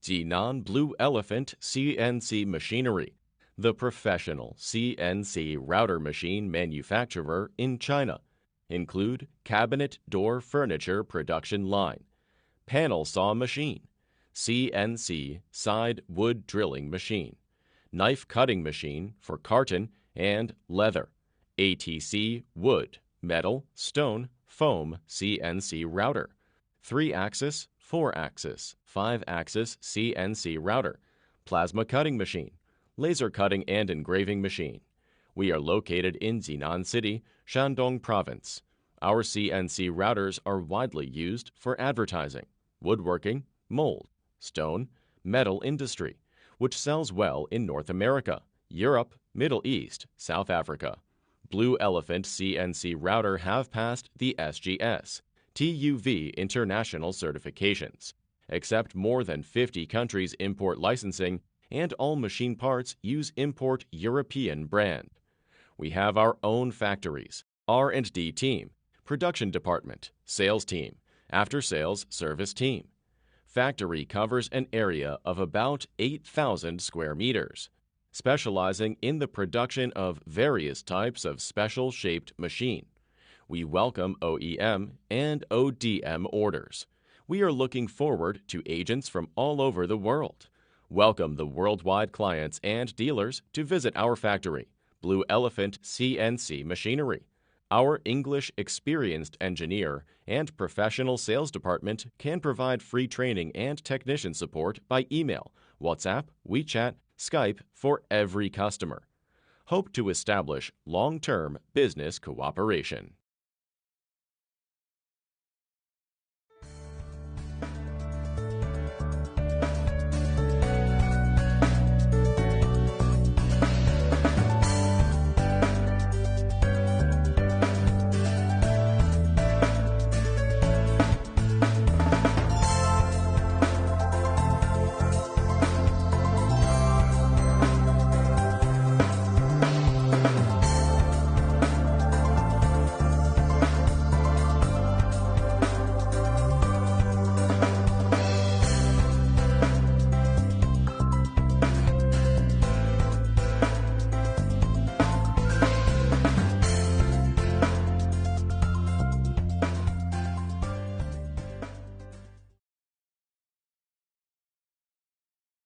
Jinan Blue Elephant CNC Machinery, the professional CNC router machine manufacturer in China. Include cabinet door furniture production line, panel saw machine, CNC side wood drilling machine, knife cutting machine for carton and leather, ATC wood, metal, stone, foam CNC router, 3-axis, 4-axis, 5-axis CNC router, plasma cutting machine, laser cutting and engraving machine. We are located in Jinan City, Shandong Province. Our CNC routers are widely used for advertising, woodworking, mold, stone, metal industry, which sells well in North America, Europe, Middle East, South Africa. Blue Elephant CNC router have passed the SGS, TUV international certifications, accept more than 50 countries import licensing, and all machine parts use import European brand. We have our own factories, R&D team, production department, sales team, after-sales service team. Factory covers an area of about 8,000 square meters, specializing in the production of various types of special-shaped machine. We welcome OEM and ODM orders. We are looking forward to agents from all over the world. Welcome the worldwide clients and dealers to visit our factory, Blue Elephant CNC Machinery. Our English experienced engineer and professional sales department can provide free training and technician support by email, WhatsApp, WeChat, Skype for every customer. Hope to establish long-term business cooperation.